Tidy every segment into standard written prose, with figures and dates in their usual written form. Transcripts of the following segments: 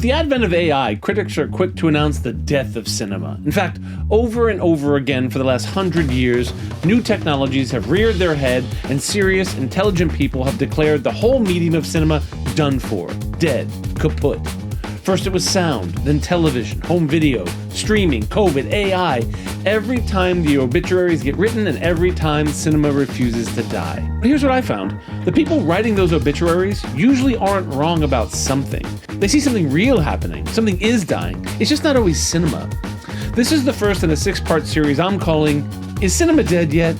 With the advent of AI, critics are quick to announce the death of cinema. In fact, over and over again for the last 100 years, new technologies have reared their head and serious, intelligent people have declared the whole medium of cinema done for, dead, kaput. First it was sound, then television, home video, streaming, COVID, AI. Every time the obituaries get written and every time cinema refuses to die. But here's what I found. The people writing those obituaries usually aren't wrong about something. They see something real happening. Something is dying. It's just not always cinema. This is the first in a 6-part series I'm calling, Is Cinema Dead Yet?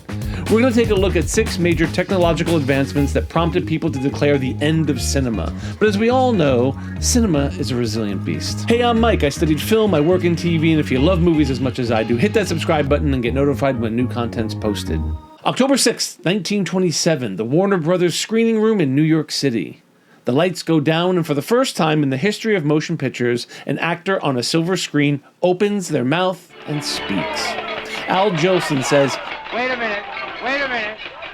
We're going to take a look at 6 major technological advancements that prompted people to declare the end of cinema. But as we all know, cinema is a resilient beast. Hey, I'm Mike. I studied film, I work in TV, and if you love movies as much as I do, hit that subscribe button and get notified when new content's posted. October 6th, 1927, the Warner Brothers screening room in New York City. The lights go down, and for the first time in the history of motion pictures, an actor on a silver screen opens their mouth and speaks. Al Jolson says, Wait a minute,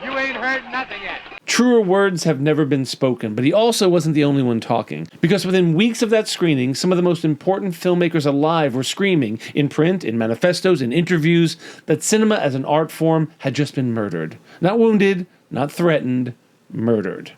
you ain't heard nothing yet. Truer words have never been spoken, but he also wasn't the only one talking. Because within weeks of that screening, some of the most important filmmakers alive were screaming, in print, in manifestos, in interviews, that cinema as an art form had just been murdered. Not wounded, not threatened, murdered.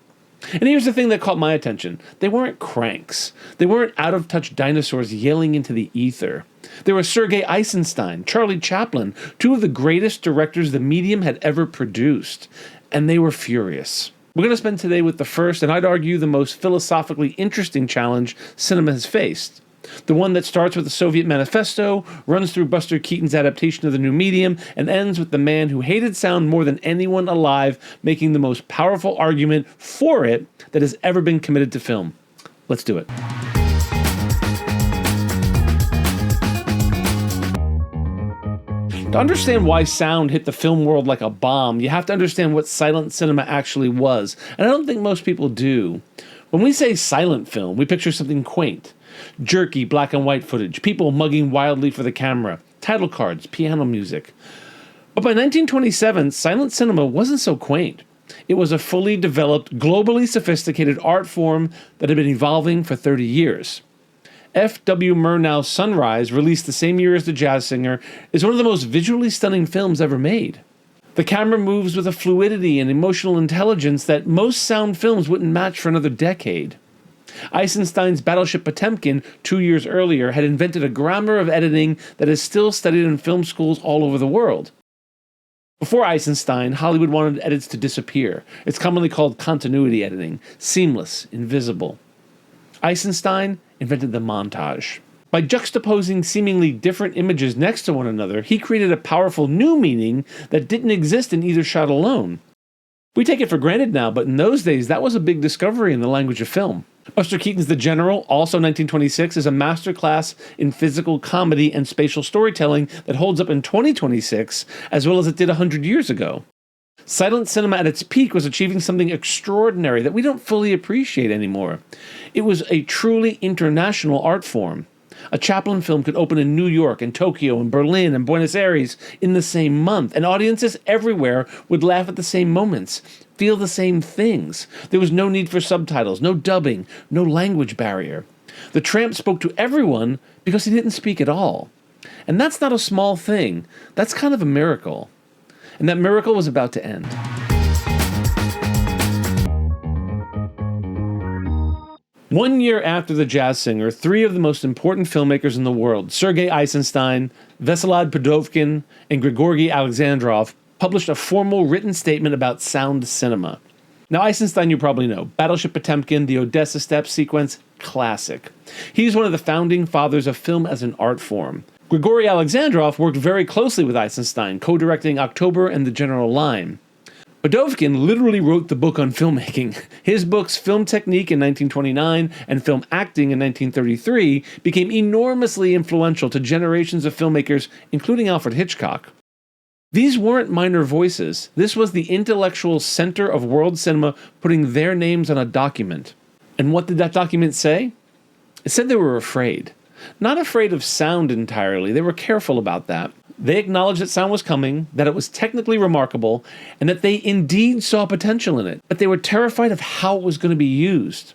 And here's the thing that caught my attention. They weren't cranks. They weren't out-of-touch dinosaurs yelling into the ether. They were Sergi Eisenstein, Charlie Chaplin, 2 of the greatest directors the medium had ever produced. And they were furious. We're going to spend today with the first, and I'd argue the most philosophically interesting challenge cinema has faced. The one that starts with the Soviet Manifesto, runs through Buster Keaton's adaptation of the new medium, and ends with the man who hated sound more than anyone alive, making the most powerful argument for it that has ever been committed to film. Let's do it. To understand why sound hit the film world like a bomb, you have to understand what silent cinema actually was, and I don't think most people do. When we say silent film, we picture something quaint. Jerky black and white footage, people mugging wildly for the camera, title cards, piano music. But by 1927, silent cinema wasn't so quaint. It was a fully developed, globally sophisticated art form that had been evolving for 30 years. F.W. Murnau's Sunrise, released the same year as The Jazz Singer, is one of the most visually stunning films ever made. The camera moves with a fluidity and emotional intelligence that most sound films wouldn't match for another decade. Eisenstein's Battleship Potemkin, 2 years earlier, had invented a grammar of editing that is still studied in film schools all over the world. Before Eisenstein, Hollywood wanted edits to disappear. It's commonly called continuity editing, seamless, invisible. Eisenstein invented the montage. By juxtaposing seemingly different images next to one another, he created a powerful new meaning that didn't exist in either shot alone. We take it for granted now, but in those days, that was a big discovery in the language of film. Buster Keaton's The General, also 1926, is a masterclass in physical comedy and spatial storytelling that holds up in 2026, as well as it did 100 years ago. Silent cinema at its peak was achieving something extraordinary that we don't fully appreciate anymore. It was a truly international art form. A Chaplin film could open in New York and Tokyo and Berlin and Buenos Aires in the same month, and audiences everywhere would laugh at the same moments, feel the same things. There was no need for subtitles, no dubbing, no language barrier. The Tramp spoke to everyone because he didn't speak at all. And that's not a small thing. That's kind of a miracle. And that miracle was about to end. One year after The Jazz Singer, 3 of the most important filmmakers in the world, Sergei Eisenstein, Vyacheslav Pudovkin, and Grigory Alexandrov, published a formal written statement about sound cinema. Now, Eisenstein you probably know. Battleship Potemkin, the Odessa Steps sequence, classic. He's one of the founding fathers of film as an art form. Grigory Alexandrov worked very closely with Eisenstein, co-directing October and The General Line. Pudovkin literally wrote the book on filmmaking. His books Film Technique in 1929 and Film Acting in 1933 became enormously influential to generations of filmmakers, including Alfred Hitchcock. These weren't minor voices. This was the intellectual center of world cinema putting their names on a document. And what did that document say? It said they were afraid. Not afraid of sound entirely. They were careful about that. They acknowledged that sound was coming, that it was technically remarkable, and that they indeed saw potential in it. But they were terrified of how it was going to be used.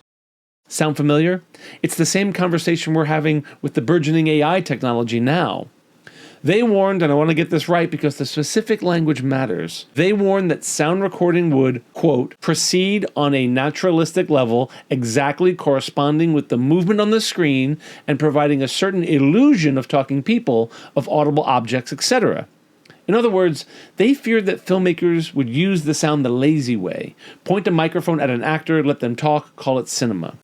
Sound familiar? It's the same conversation we're having with the burgeoning AI technology now. They warned, and I want to get this right because the specific language matters, they warned that sound recording would, quote, proceed on a naturalistic level exactly corresponding with the movement on the screen and providing a certain illusion of talking people, of audible objects, etc. In other words, they feared that filmmakers would use the sound the lazy way, point a microphone at an actor, let them talk, call it cinema.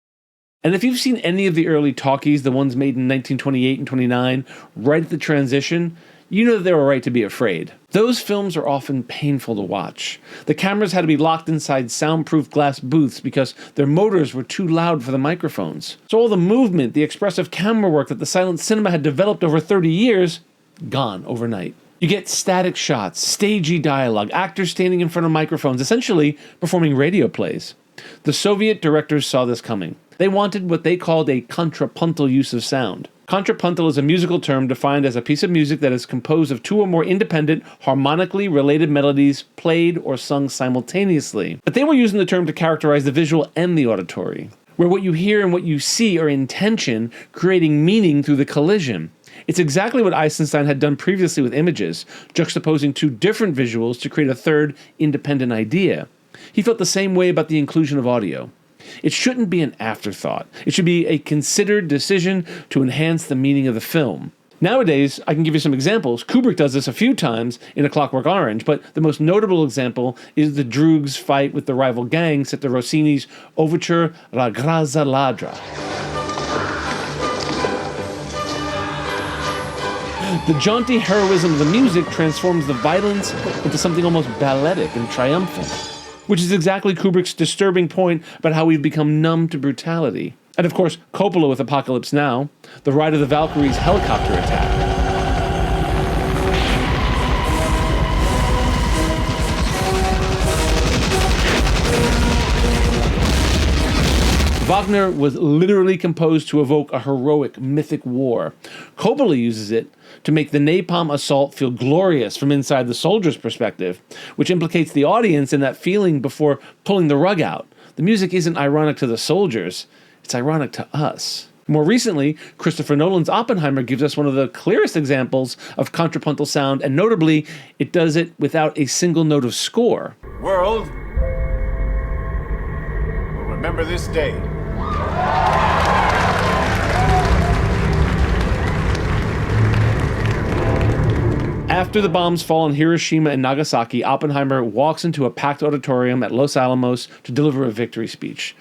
And if you've seen any of the early talkies, the ones made in 1928 and 29, right at the transition, you know that they were right to be afraid. Those films are often painful to watch. The cameras had to be locked inside soundproof glass booths because their motors were too loud for the microphones. So all the movement, the expressive camera work that the silent cinema had developed over 30 years, gone overnight. You get static shots, stagey dialogue, actors standing in front of microphones, essentially performing radio plays. The Soviet directors saw this coming. They wanted what they called a contrapuntal use of sound. Contrapuntal is a musical term defined as a piece of music that is composed of two or more independent, harmonically related melodies played or sung simultaneously. But they were using the term to characterize the visual and the auditory, where what you hear and what you see are in tension, creating meaning through the collision. It's exactly what Eisenstein had done previously with images, juxtaposing two different visuals to create a third, independent idea. He felt the same way about the inclusion of audio. It shouldn't be an afterthought. It should be a considered decision to enhance the meaning of the film. Nowadays, I can give you some examples. Kubrick does this a few times in A Clockwork Orange, but the most notable example is the Droogs' fight with the rival gang set to Rossini's overture Ragazza Ladra. The jaunty heroism of the music transforms the violence into something almost balletic and triumphant, which is exactly Kubrick's disturbing point about how we've become numb to brutality. And of course, Coppola with Apocalypse Now, the Ride of the Valkyries helicopter attack. Wagner was literally composed to evoke a heroic, mythic war. Coppola uses it to make the napalm assault feel glorious from inside the soldier's perspective, which implicates the audience in that feeling before pulling the rug out. The music isn't ironic to the soldiers, it's ironic to us. More recently, Christopher Nolan's Oppenheimer gives us one of the clearest examples of contrapuntal sound, and notably, it does it without a single note of score. World will remember this day. After the bombs fall on Hiroshima and Nagasaki, Oppenheimer walks into a packed auditorium at Los Alamos to deliver a victory speech.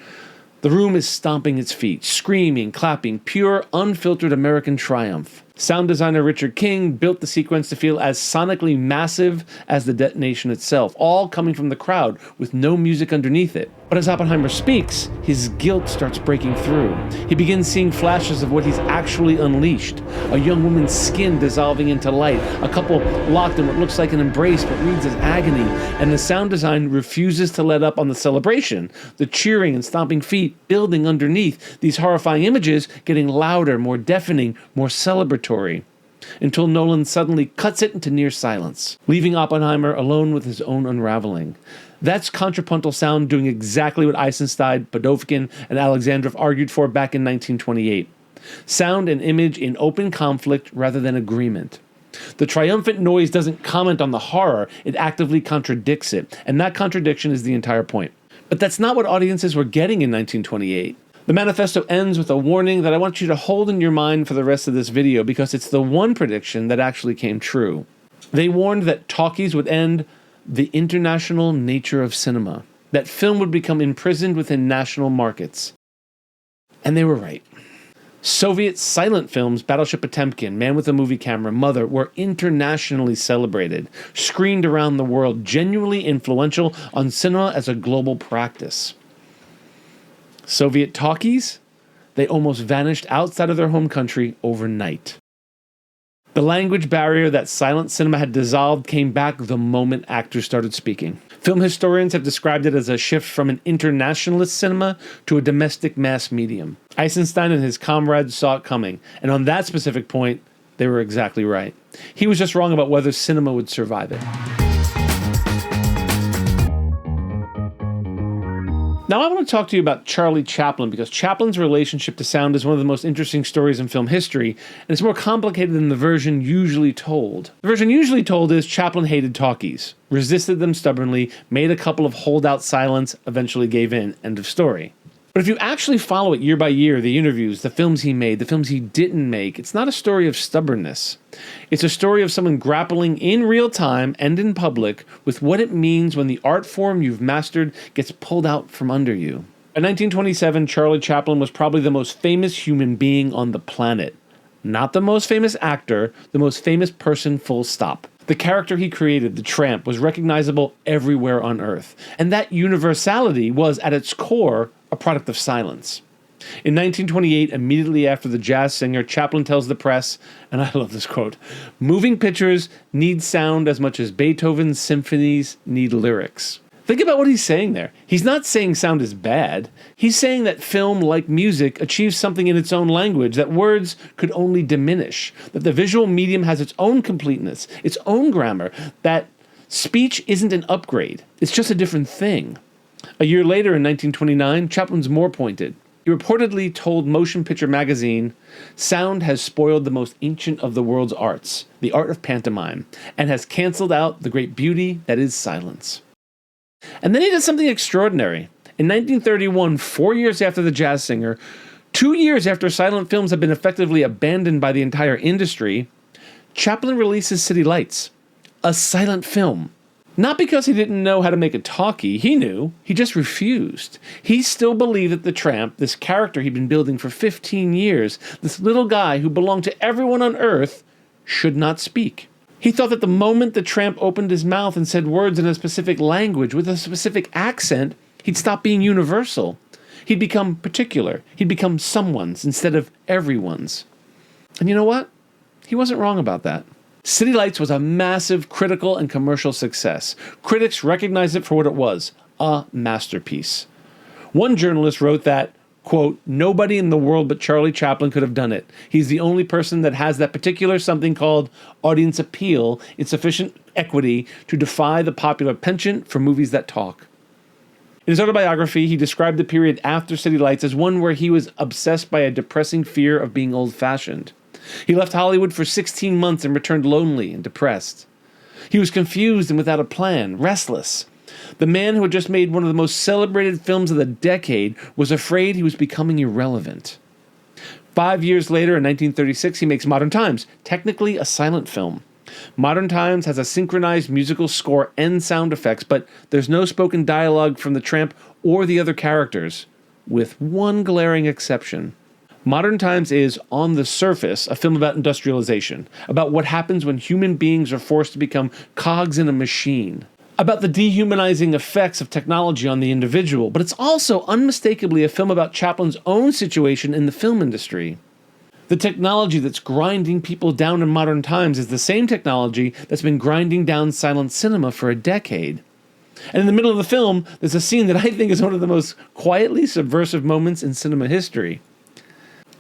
The room is stomping its feet, screaming, clapping, pure, unfiltered American triumph. Sound designer Richard King built the sequence to feel as sonically massive as the detonation itself, all coming from the crowd with no music underneath it. But as Oppenheimer speaks, his guilt starts breaking through. He begins seeing flashes of what he's actually unleashed. A young woman's skin dissolving into light, a couple locked in what looks like an embrace but reads as agony, and the sound design refuses to let up on the celebration. The cheering and stomping feet building underneath, these horrifying images getting louder, more deafening, more celebratory, until Nolan suddenly cuts it into near silence, leaving Oppenheimer alone with his own unraveling. That's contrapuntal sound doing exactly what Eisenstein, Podovkin, and Alexandrov argued for back in 1928. Sound and image in open conflict rather than agreement. The triumphant noise doesn't comment on the horror, it actively contradicts it, and that contradiction is the entire point. But that's not what audiences were getting in 1928. The manifesto ends with a warning that I want you to hold in your mind for the rest of this video because it's the one prediction that actually came true. They warned that talkies would end the international nature of cinema, that film would become imprisoned within national markets. And they were right. Soviet silent films, Battleship Potemkin, Man with a Movie Camera, Mother, were internationally celebrated, screened around the world, genuinely influential on cinema as a global practice. Soviet talkies, they almost vanished outside of their home country overnight. The language barrier that silent cinema had dissolved came back the moment actors started speaking. Film historians have described it as a shift from an internationalist cinema to a domestic mass medium. Eisenstein and his comrades saw it coming, and on that specific point, they were exactly right. He was just wrong about whether cinema would survive it. Now I want to talk to you about Charlie Chaplin, because Chaplin's relationship to sound is one of the most interesting stories in film history, and it's more complicated than the version usually told. The version usually told is Chaplin hated talkies, resisted them stubbornly, made a couple of holdout silence, eventually gave in, end of story. But if you actually follow it year by year, the interviews, the films he made, the films he didn't make, it's not a story of stubbornness. It's a story of someone grappling in real time and in public with what it means when the art form you've mastered gets pulled out from under you. In 1927, Charlie Chaplin was probably the most famous human being on the planet. Not the most famous actor, the most famous person, full stop. The character he created, the tramp, was recognizable everywhere on Earth. And that universality was, at its core, a product of silence. In 1928, immediately after The Jazz Singer, Chaplin tells the press, and I love this quote, "Moving pictures need sound as much as Beethoven's symphonies need lyrics." Think about what he's saying there. He's not saying sound is bad. He's saying that film, like music, achieves something in its own language that words could only diminish, that the visual medium has its own completeness, its own grammar, that speech isn't an upgrade. It's just a different thing. A year later, in 1929, Chaplin's more pointed. He reportedly told Motion Picture Magazine, "Sound has spoiled the most ancient of the world's arts, the art of pantomime, and has canceled out the great beauty that is silence." And then he did something extraordinary. In 1931, 4 years after The Jazz Singer, 2 years after silent films had been effectively abandoned by the entire industry, Chaplin releases City Lights, a silent film. Not because he didn't know how to make a talkie, he knew, he just refused. He still believed that the tramp, this character he'd been building for 15 years, this little guy who belonged to everyone on Earth, should not speak. He thought that the moment the tramp opened his mouth and said words in a specific language with a specific accent, he'd stop being universal. He'd become particular. He'd become someone's instead of everyone's. And you know what? He wasn't wrong about that. City Lights was a massive critical and commercial success. Critics recognized it for what it was, a masterpiece. One journalist wrote that, quote, "Nobody in the world but Charlie Chaplin could have done it. He's the only person that has that particular something called audience appeal in sufficient equity to defy the popular penchant for movies that talk." In his autobiography, he described the period after City Lights as one where he was obsessed by a depressing fear of being old-fashioned. He left Hollywood for 16 months and returned lonely and depressed. He was confused and without a plan, restless. The man who had just made one of the most celebrated films of the decade was afraid he was becoming irrelevant. 5 years later, in 1936, he makes Modern Times, technically a silent film. Modern Times has a synchronized musical score and sound effects, but there's no spoken dialogue from the tramp or the other characters, with one glaring exception. Modern Times is, on the surface, a film about industrialization, about what happens when human beings are forced to become cogs in a machine, about the dehumanizing effects of technology on the individual, but it's also unmistakably a film about Chaplin's own situation in the film industry. The technology that's grinding people down in Modern Times is the same technology that's been grinding down silent cinema for a decade. And in the middle of the film, there's a scene that I think is one of the most quietly subversive moments in cinema history.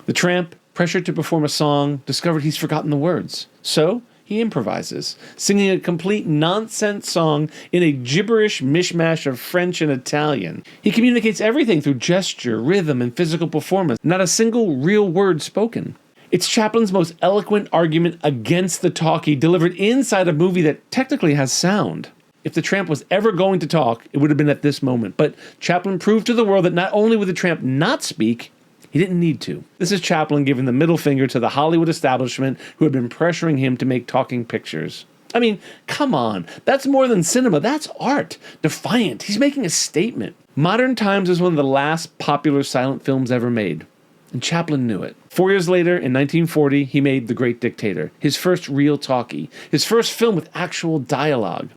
The tramp, pressured to perform a song, discovered he's forgotten the words. So he improvises, singing a complete nonsense song in a gibberish mishmash of French and Italian. He communicates everything through gesture, rhythm, and physical performance, not a single real word spoken. It's Chaplin's most eloquent argument against the talkie, delivered inside a movie that technically has sound. If the tramp was ever going to talk, it would have been at this moment. But Chaplin proved to the world that not only would the tramp not speak, he didn't need to. This is Chaplin giving the middle finger to the Hollywood establishment who had been pressuring him to make talking pictures. I mean, come on. That's more than cinema. That's art. Defiant. He's making a statement. Modern Times is one of the last popular silent films ever made. And Chaplin knew it. 4 years later, in 1940, he made The Great Dictator, his first real talkie, his first film with actual dialogue.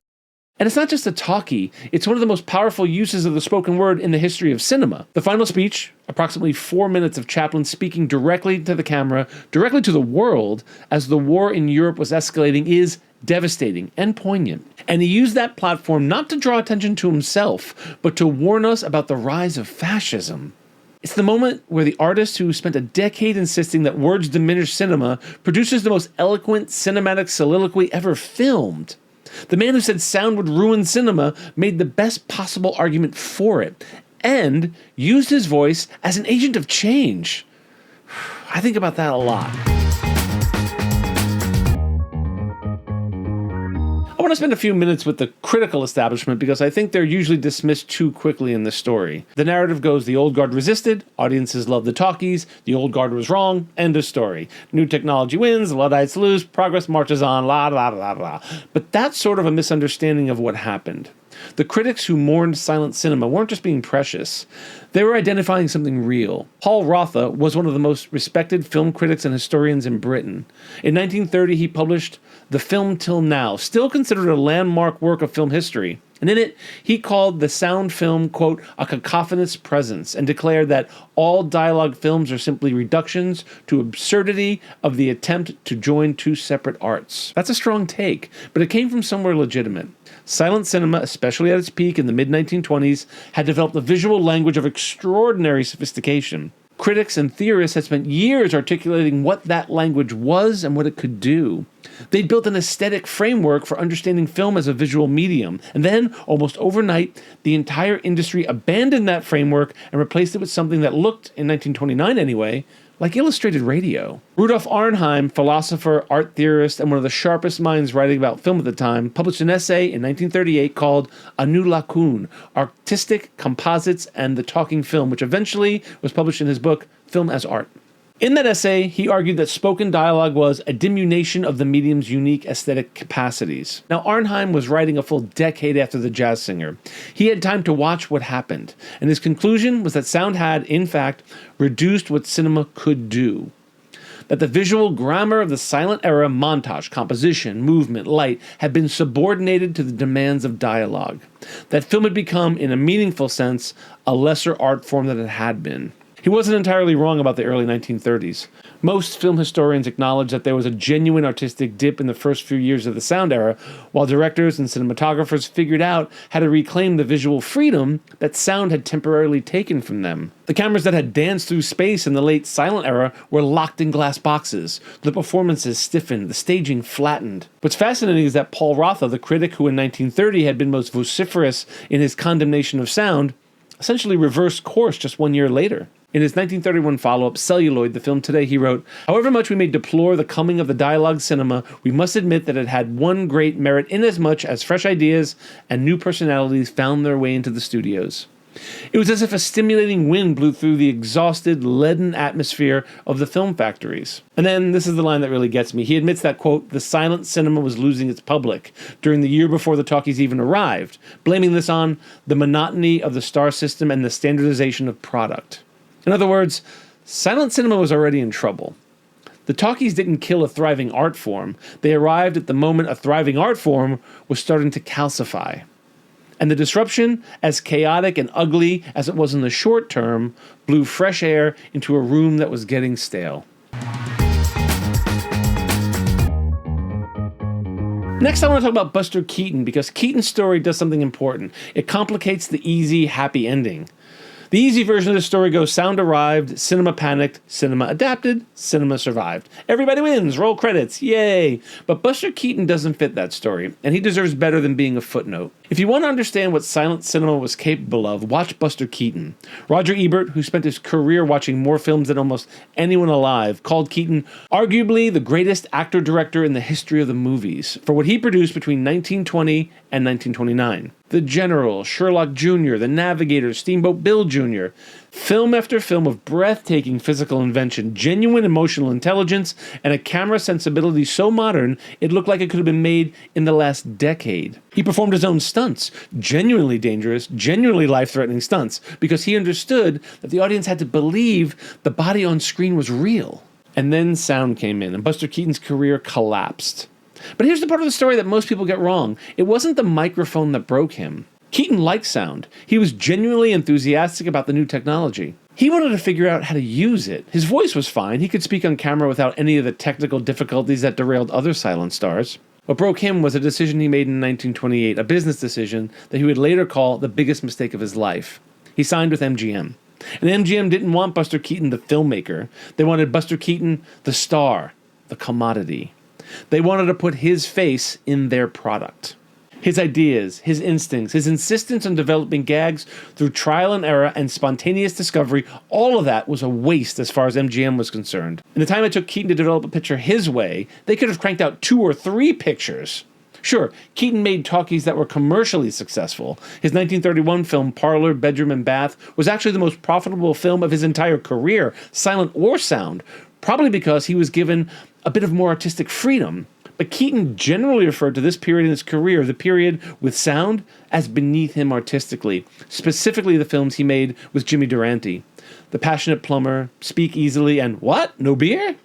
And it's not just a talkie, it's one of the most powerful uses of the spoken word in the history of cinema. The final speech, approximately 4 minutes of Chaplin speaking directly to the camera, directly to the world, as the war in Europe was escalating, is devastating and poignant. And he used that platform not to draw attention to himself, but to warn us about the rise of fascism. It's the moment where the artist who spent a decade insisting that words diminish cinema produces the most eloquent cinematic soliloquy ever filmed. The man who said sound would ruin cinema made the best possible argument for it. and used his voice as an agent of change. I think about that a lot. I want to spend a few minutes with the critical establishment because I think they're usually dismissed too quickly in this story. The narrative goes, the old guard resisted, audiences loved the talkies, the old guard was wrong, end of story. New technology wins, the Luddites lose, progress marches on, la la la la. But that's sort of a misunderstanding of what happened. The critics who mourned silent cinema weren't just being precious. They were identifying something real. Paul Rotha was one of the most respected film critics and historians in Britain. In 1930, he published The Film Till Now, still considered a landmark work of film history. And in it, he called the sound film, quote, a cacophonous presence, and declared that all dialogue films are simply reductions to absurdity of the attempt to join two separate arts. That's a strong take, but it came from somewhere legitimate. Silent cinema, especially at its peak in the mid-1920s, had developed a visual language of extraordinary sophistication. Critics and theorists had spent years articulating what that language was and what it could do. They'd built an aesthetic framework for understanding film as a visual medium, and then, almost overnight, the entire industry abandoned that framework and replaced it with something that looked, in 1929 anyway, like illustrated radio. Rudolf Arnheim, philosopher, art theorist, and one of the sharpest minds writing about film at the time, published an essay in 1938 called A New Lacune, Artistic Composites and the Talking Film, which eventually was published in his book, Film as Art. In that essay, he argued that spoken dialogue was a diminution of the medium's unique aesthetic capacities. Now, Arnheim was writing a full decade after the jazz singer. He had time to watch what happened, and his conclusion was that sound had, in fact, reduced what cinema could do. That the visual grammar of the silent era, montage, composition, movement, light, had been subordinated to the demands of dialogue. That film had become, in a meaningful sense, a lesser art form than it had been. He wasn't entirely wrong about the early 1930s. Most film historians acknowledge that there was a genuine artistic dip in the first few years of the sound era, while directors and cinematographers figured out how to reclaim the visual freedom that sound had temporarily taken from them. The cameras that had danced through space in the late silent era were locked in glass boxes. The performances stiffened, the staging flattened. What's fascinating is that Paul Rotha, the critic who in 1930 had been most vociferous in his condemnation of sound, essentially reversed course just 1 year later. In his 1931 follow-up, Celluloid, the film today, he wrote, however much we may deplore the coming of the dialogue cinema, we must admit that it had one great merit inasmuch as fresh ideas and new personalities found their way into the studios. It was as if a stimulating wind blew through the exhausted, leaden atmosphere of the film factories. And then, this is the line that really gets me. He admits that, quote, the silent cinema was losing its public during the year before the talkies even arrived, blaming this on the monotony of the star system and the standardization of product. In other words, silent cinema was already in trouble. The talkies didn't kill a thriving art form. They arrived at the moment a thriving art form was starting to calcify. And the disruption, as chaotic and ugly as it was in the short term, blew fresh air into a room that was getting stale. Next, I want to talk about Buster Keaton, because Keaton's story does something important. It complicates the easy, happy ending. The easy version of the story goes, sound arrived, cinema panicked, cinema adapted, cinema survived. Everybody wins, roll credits, yay! But Buster Keaton doesn't fit that story, and he deserves better than being a footnote. If you want to understand what silent cinema was capable of, watch Buster Keaton. Roger Ebert, who spent his career watching more films than almost anyone alive, called Keaton arguably the greatest actor-director in the history of the movies for what he produced between 1920 and 1929. The General, Sherlock Jr., The Navigator, Steamboat Bill Jr., film after film of breathtaking physical invention, genuine emotional intelligence, and a camera sensibility so modern it looked like it could have been made in the last decade. He performed his own stunts, genuinely dangerous, genuinely life-threatening stunts, because he understood that the audience had to believe the body on screen was real. And then sound came in, and Buster Keaton's career collapsed. But here's the part of the story that most people get wrong. It wasn't the microphone that broke him. Keaton liked sound. He was genuinely enthusiastic about the new technology. He wanted to figure out how to use it. His voice was fine. He could speak on camera without any of the technical difficulties that derailed other silent stars. What broke him was a decision he made in 1928, a business decision that he would later call the biggest mistake of his life. He signed with MGM. And MGM didn't want Buster Keaton the filmmaker. They wanted Buster Keaton the star, the commodity. They wanted to put his face in their product. His ideas, his instincts, his insistence on developing gags through trial and error and spontaneous discovery, all of that was a waste as far as MGM was concerned. In the time it took Keaton to develop a picture his way, they could have cranked out 2 or 3 pictures. Sure, Keaton made talkies that were commercially successful. His 1931 film Parlor, Bedroom, and Bath was actually the most profitable film of his entire career, silent or sound, probably because he was given a bit of more artistic freedom. But Keaton generally referred to this period in his career, the period with sound, as beneath him artistically, specifically the films he made with Jimmy Durante. The Passionate Plumber, Speak Easily, and What? No Beer?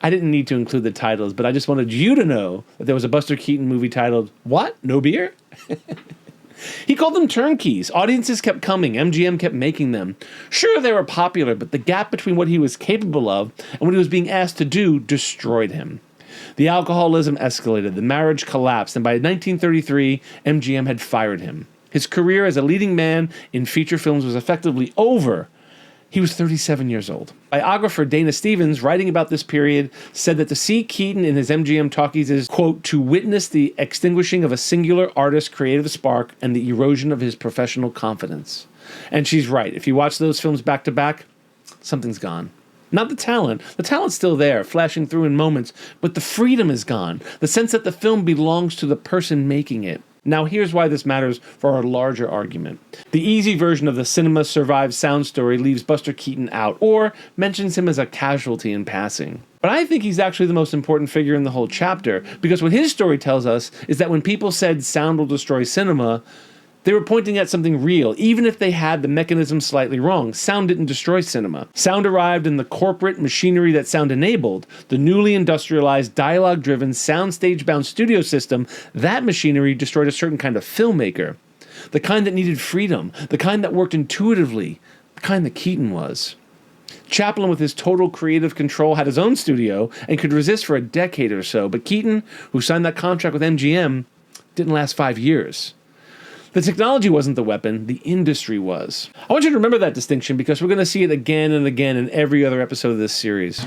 I didn't need to include the titles, but I just wanted you to know that there was a Buster Keaton movie titled, What? No Beer? He called them turnkeys. Audiences kept coming. MGM kept making them. Sure, they were popular, but the gap between what he was capable of and what he was being asked to do destroyed him. The alcoholism escalated, the marriage collapsed, and by 1933, MGM had fired him. His career as a leading man in feature films was effectively over. He was 37 years old. Biographer Dana Stevens, writing about this period, said that to see Keaton in his MGM talkies is, quote, to witness the extinguishing of a singular artist's creative spark and the erosion of his professional confidence. And she's right. If you watch those films back to back, something's gone. Not the talent. The talent's still there, flashing through in moments, but the freedom is gone. The sense that the film belongs to the person making it. Now here's why this matters for our larger argument. The easy version of the cinema survives sound story leaves Buster Keaton out, or mentions him as a casualty in passing. But I think he's actually the most important figure in the whole chapter, because what his story tells us is that when people said sound will destroy cinema, they were pointing at something real, even if they had the mechanism slightly wrong. Sound didn't destroy cinema. Sound arrived in the corporate machinery that sound enabled, the newly industrialized, dialogue-driven, soundstage-bound studio system. That machinery destroyed a certain kind of filmmaker. The kind that needed freedom, the kind that worked intuitively, the kind that Keaton was. Chaplin, with his total creative control, had his own studio and could resist for a decade or so, but Keaton, who signed that contract with MGM, didn't last 5 years. The technology wasn't the weapon, the industry was. I want you to remember that distinction because we're going to see it again and again in every other episode of this series.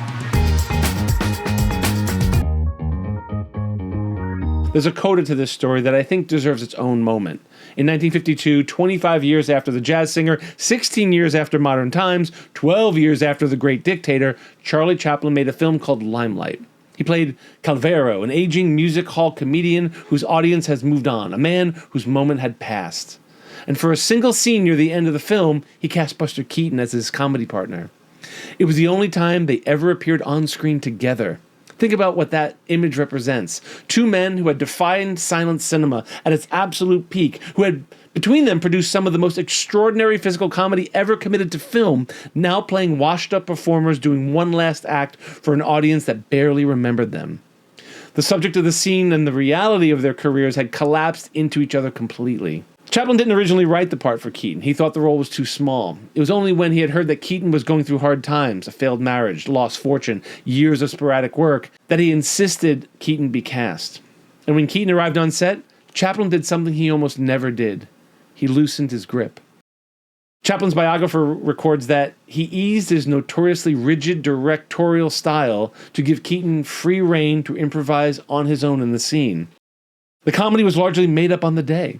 There's a coda to this story that I think deserves its own moment. In 1952, 25 years after The Jazz Singer, 16 years after Modern Times, 12 years after The Great Dictator, Charlie Chaplin made a film called Limelight. He played Calvero, an aging music hall comedian whose audience has moved on, a man whose moment had passed. And for a single scene near the end of the film, he cast Buster Keaton as his comedy partner. It was the only time they ever appeared on screen together. Think about what that image represents. 2 men who had defined silent cinema at its absolute peak, who had between them produced some of the most extraordinary physical comedy ever committed to film, now playing washed-up performers doing one last act for an audience that barely remembered them. The subject of the scene and the reality of their careers had collapsed into each other completely. Chaplin didn't originally write the part for Keaton. He thought the role was too small. It was only when he had heard that Keaton was going through hard times, a failed marriage, lost fortune, years of sporadic work, that he insisted Keaton be cast. And when Keaton arrived on set, Chaplin did something he almost never did. He loosened his grip. Chaplin's biographer records that he eased his notoriously rigid directorial style to give Keaton free rein to improvise on his own in the scene. The comedy was largely made up on the day.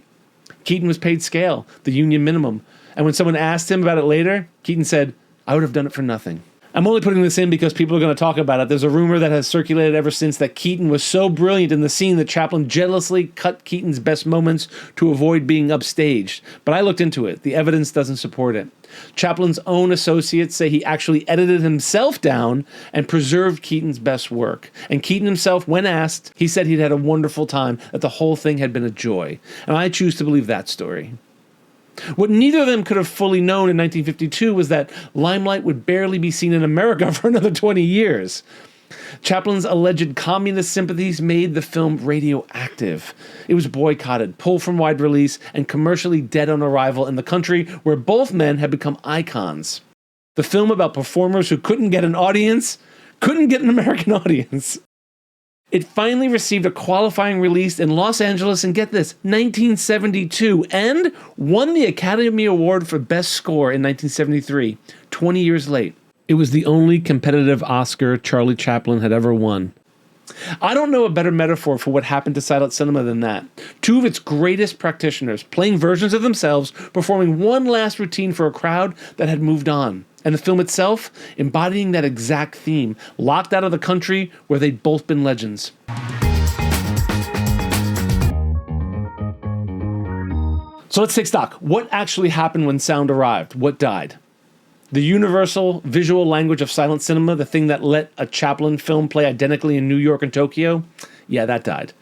Keaton was paid scale, the union minimum, and when someone asked him about it later, Keaton said, "I would have done it for nothing." I'm only putting this in because people are going to talk about it. There's a rumor that has circulated ever since that Keaton was so brilliant in the scene that Chaplin jealously cut Keaton's best moments to avoid being upstaged. But I looked into it. The evidence doesn't support it. Chaplin's own associates say he actually edited himself down and preserved Keaton's best work. And Keaton himself, when asked, he said he'd had a wonderful time, that the whole thing had been a joy. And I choose to believe that story. What neither of them could have fully known in 1952 was that Limelight would barely be seen in America for another 20 years. Chaplin's alleged communist sympathies made the film radioactive. It was boycotted, pulled from wide release, and commercially dead on arrival in the country where both men had become icons. The film about performers who couldn't get an audience, couldn't get an American audience. It finally received a qualifying release in Los Angeles in, get this, 1972, and won the Academy Award for Best Score in 1973, 20 years late. It was the only competitive Oscar Charlie Chaplin had ever won. I don't know a better metaphor for what happened to silent cinema than that. Two of its greatest practitioners playing versions of themselves, performing one last routine for a crowd that had moved on. And the film itself embodying that exact theme, locked out of the country where they'd both been legends. So let's take stock. What actually happened when sound arrived? What died? The universal visual language of silent cinema, the thing that let a Chaplin film play identically in New York and Tokyo, yeah, that died.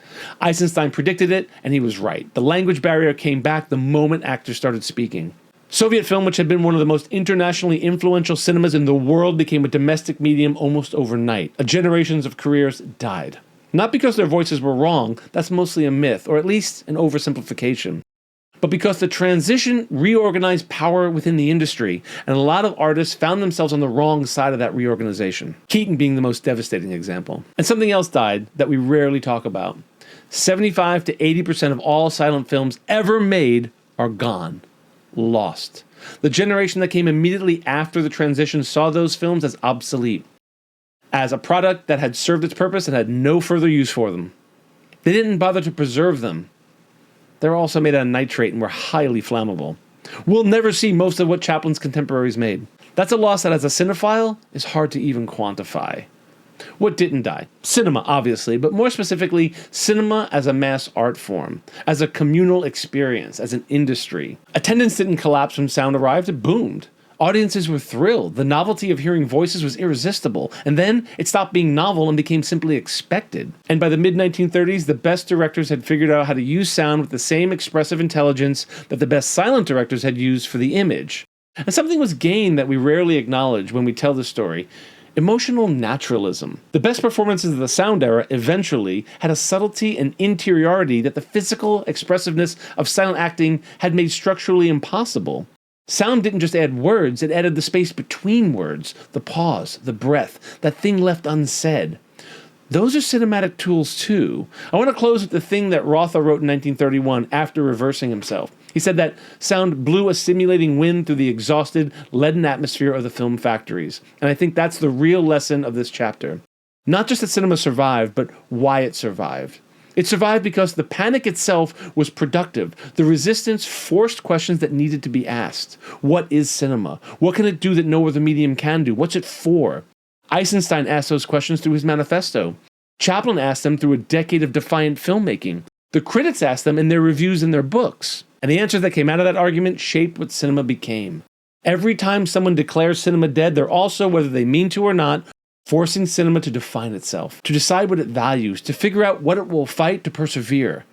Eisenstein predicted it, and he was right. The language barrier came back the moment actors started speaking. Soviet film, which had been one of the most internationally influential cinemas in the world, became a domestic medium almost overnight. A generations of careers died. Not because their voices were wrong, that's mostly a myth, or at least an oversimplification. But because the transition reorganized power within the industry, and a lot of artists found themselves on the wrong side of that reorganization. Keaton being the most devastating example. And something else died that we rarely talk about. 75 to 80% of all silent films ever made are gone. Lost. The generation that came immediately after the transition saw those films as obsolete. As a product that had served its purpose and had no further use for them. They didn't bother to preserve them. They're also made out of nitrate and were highly flammable. We'll never see most of what Chaplin's contemporaries made. That's a loss that, as a cinephile, is hard to even quantify. What didn't die? Cinema, obviously, but more specifically, cinema as a mass art form, as a communal experience, as an industry. Attendance didn't collapse when sound arrived, it boomed. Audiences were thrilled. The novelty of hearing voices was irresistible. And then it stopped being novel and became simply expected. And by the mid-1930s, the best directors had figured out how to use sound with the same expressive intelligence that the best silent directors had used for the image. And something was gained that we rarely acknowledge when we tell the story. Emotional naturalism. The best performances of the sound era eventually had a subtlety and interiority that the physical expressiveness of silent acting had made structurally impossible. Sound didn't just add words, it added the space between words, the pause, the breath, that thing left unsaid. Those are cinematic tools too. I want to close with the thing that Rotha wrote in 1931 after reversing himself. He said that sound blew a stimulating wind through the exhausted, leaden atmosphere of the film factories. And I think that's the real lesson of this chapter. Not just that cinema survived, but why it survived. It survived because the panic itself was productive. The resistance forced questions that needed to be asked. What is cinema? What can it do that no other medium can do? What's it for? Eisenstein asked those questions through his manifesto. Chaplin asked them through a decade of defiant filmmaking. The critics asked them in their reviews and their books. And the answers that came out of that argument shaped what cinema became. Every time someone declares cinema dead, they're also, whether they mean to or not, forcing cinema to define itself, to decide what it values, to figure out what it will fight to persevere.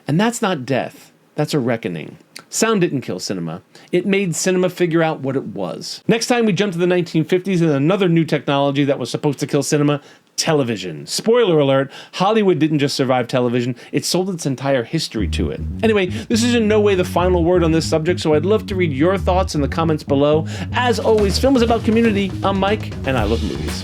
And that's not death, that's a reckoning. Sound didn't kill cinema. It made cinema figure out what it was. Next time we jump to the 1950s and another new technology that was supposed to kill cinema, television. Spoiler alert, Hollywood didn't just survive television, it sold its entire history to it. Anyway, this is in no way the final word on this subject, so I'd love to read your thoughts in the comments below. As always, film is about community. I'm Mike, and I love movies.